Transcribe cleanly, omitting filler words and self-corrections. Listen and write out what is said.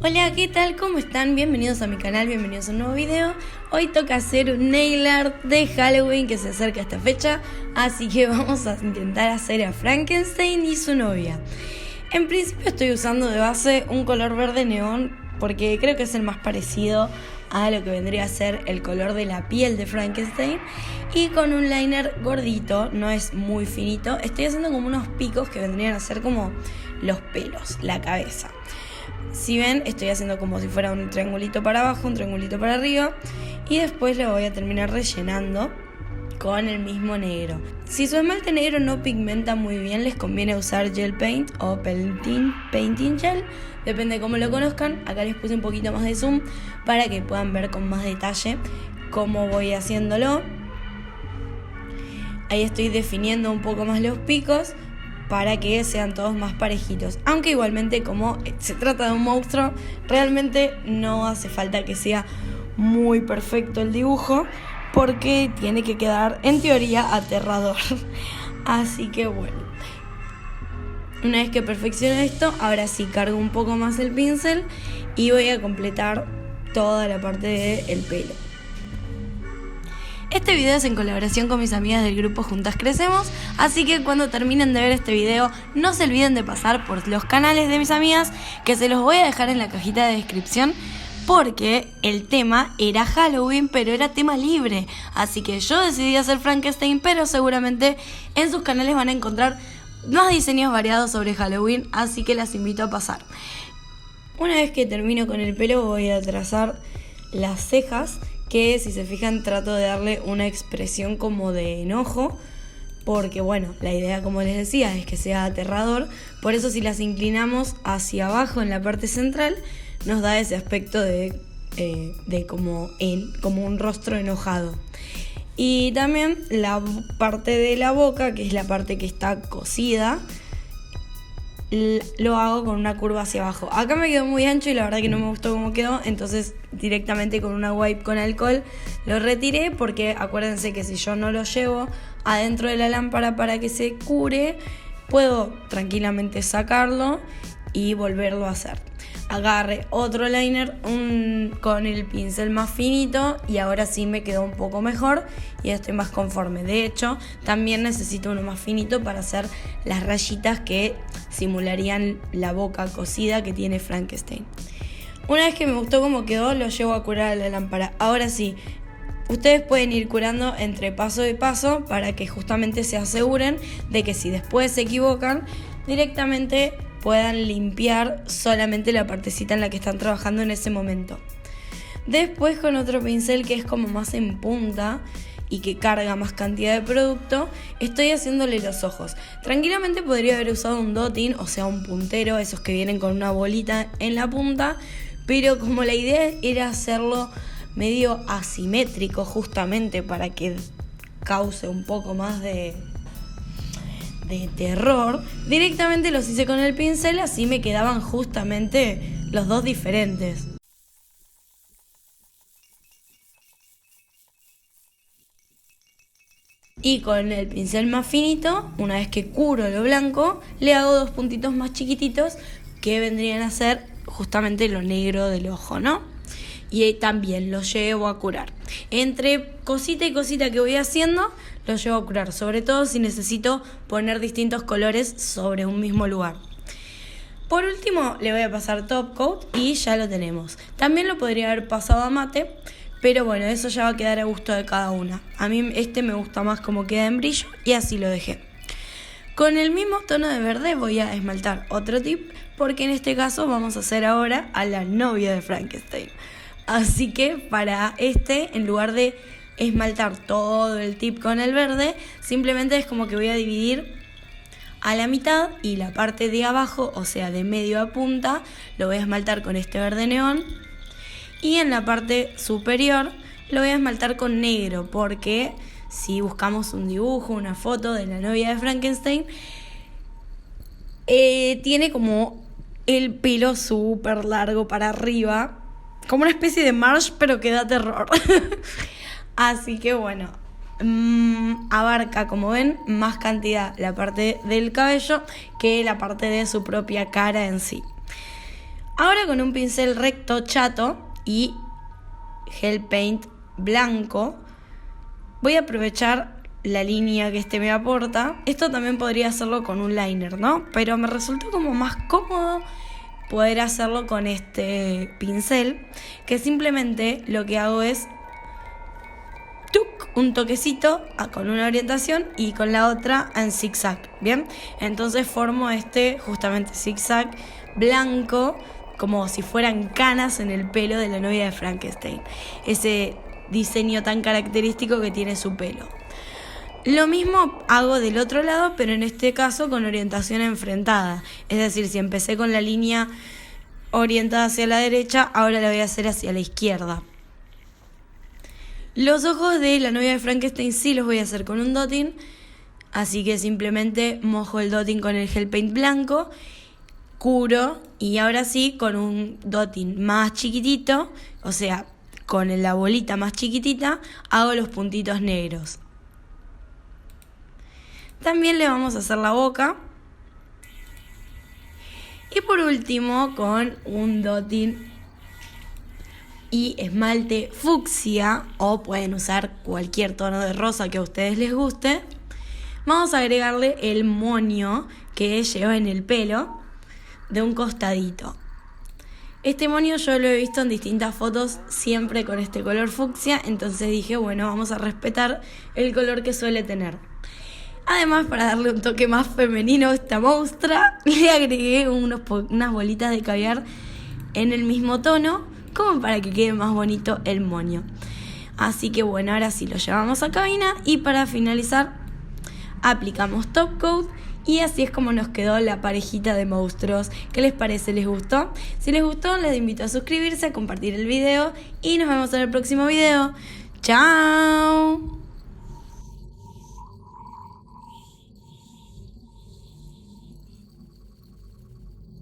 Hola, ¿qué tal? ¿Cómo están? Bienvenidos a mi canal, bienvenidos a un nuevo video. Hoy toca hacer un nail art de Halloween que se acerca a esta fecha, así que vamos a intentar hacer a Frankenstein y su novia. En principio estoy usando de base un color verde neón porque creo que es el más parecido a lo que vendría a ser el color de la piel de Frankenstein, y con un liner gordito, no es muy finito. Estoy haciendo como unos picos que vendrían a ser como los pelos, la cabeza. Si ven, estoy haciendo como si fuera un triangulito para abajo, un triangulito para arriba, y después lo voy a terminar rellenando con el mismo negro. Si su esmalte negro no pigmenta muy bien, les conviene usar gel paint o painting gel, depende de cómo lo conozcan. Acá les puse un poquito más de zoom para que puedan ver con más detalle cómo voy haciéndolo. Ahí estoy definiendo un poco más los picos para que sean todos más parejitos, aunque igualmente como se trata de un monstruo, realmente no hace falta que sea muy perfecto el dibujo, porque tiene que quedar en teoría aterrador. Así que bueno, una vez que perfecciono esto, ahora sí cargo un poco más el pincel y voy a completar toda la parte del pelo. Este video es en colaboración con mis amigas del grupo Juntas Crecemos, así que cuando terminen de ver este video no se olviden de pasar por los canales de mis amigas, que se los voy a dejar en la cajita de descripción, porque el tema era Halloween, pero era tema libre, así que yo decidí hacer Frankenstein, pero seguramente en sus canales van a encontrar más diseños variados sobre Halloween, así que las invito a pasar. Una vez que termino con el pelo, voy a trazar las cejas, que si se fijan trato de darle una expresión como de enojo, porque bueno, la idea, como les decía, es que sea aterrador. Por eso si las inclinamos hacia abajo en la parte central, nos da ese aspecto de como un rostro enojado. Y también la parte de la boca, que es la parte que está cosida, lo hago con una curva hacia abajo. Acá me quedó muy ancho y la verdad que no me gustó cómo quedó, entonces directamente con una wipe con alcohol lo retiré, porque acuérdense que si yo no lo llevo adentro de la lámpara para que se cure, puedo tranquilamente sacarlo y volverlo a hacer. Agarré otro liner con el pincel más finito y ahora sí me quedó un poco mejor y estoy más conforme. De hecho, también necesito uno más finito para hacer las rayitas que simularían la boca cosida que tiene Frankenstein. Una vez que me gustó cómo quedó, lo llevo a curar a la lámpara. Ahora sí, ustedes pueden ir curando entre paso y paso para que justamente se aseguren de que si después se equivocan, directamente puedan limpiar solamente la partecita en la que están trabajando en ese momento. Después, con otro pincel que es como más en punta y que carga más cantidad de producto, estoy haciéndole los ojos. Tranquilamente podría haber usado un dotting, o sea un puntero, esos que vienen con una bolita en la punta, pero como la idea era hacerlo medio asimétrico, justamente para que cause un poco más de terror, directamente los hice con el pincel, así me quedaban justamente los dos diferentes. Y con el pincel más finito, una vez que curo lo blanco, le hago dos puntitos más chiquititos que vendrían a ser justamente lo negro del ojo, ¿no? Y también lo llevo a curar. Entre cosita y cosita que voy haciendo, lo llevo a curar. Sobre todo si necesito poner distintos colores sobre un mismo lugar. Por último, le voy a pasar top coat y ya lo tenemos. También lo podría haber pasado a mate, pero bueno, eso ya va a quedar a gusto de cada una. A mí me gusta más como queda en brillo y así lo dejé. Con el mismo tono de verde voy a esmaltar otro tip, porque en este caso vamos a hacer ahora a la novia de Frankenstein. Así que para en lugar de esmaltar todo el tip con el verde, simplemente es como que voy a dividir a la mitad y la parte de abajo, o sea de medio a punta, lo voy a esmaltar con este verde neón, y en la parte superior lo voy a esmaltar con negro, porque si buscamos un dibujo, una foto de la novia de Frankenstein, tiene como el pelo súper largo para arriba, como una especie de Marsh, pero que da terror. Así que bueno, abarca, como ven, más cantidad la parte del cabello que la parte de su propia cara en sí. Ahora con un pincel recto chato y gel paint blanco voy a aprovechar la línea que me aporta. Esto también podría hacerlo con un liner, ¿no? Pero me resultó como más cómodo poder hacerlo con este pincel, que simplemente lo que hago es un toquecito con una orientación y con la otra en zigzag, ¿bien? Entonces formo justamente zigzag blanco, como si fueran canas en el pelo de la novia de Frankenstein. Ese diseño tan característico que tiene su pelo. Lo mismo hago del otro lado, pero en este caso con orientación enfrentada. Es decir, si empecé con la línea orientada hacia la derecha, ahora la voy a hacer hacia la izquierda. Los ojos de la novia de Frankenstein sí los voy a hacer con un dotting, así que simplemente mojo el dotting con el gel paint blanco, curo y ahora sí con un dotting más chiquitito, o sea, con la bolita más chiquitita, hago los puntitos negros. También le vamos a hacer la boca. Y por último, con un dotting y esmalte fucsia, o pueden usar cualquier tono de rosa que a ustedes les guste, vamos a agregarle el moño que lleva en el pelo de un costadito. Este moño yo lo he visto en distintas fotos siempre con este color fucsia, entonces dije, bueno, vamos a respetar el color que suele tener. Además, para darle un toque más femenino a esta monstrua, le agregué unas bolitas de caviar en el mismo tono, como para que quede más bonito el moño. Así que bueno, ahora sí lo llevamos a cabina y para finalizar aplicamos top coat y así es como nos quedó la parejita de monstruos. ¿Qué les parece? ¿Les gustó? Si les gustó, les invito a suscribirse, a compartir el video y nos vemos en el próximo video. ¡Chao!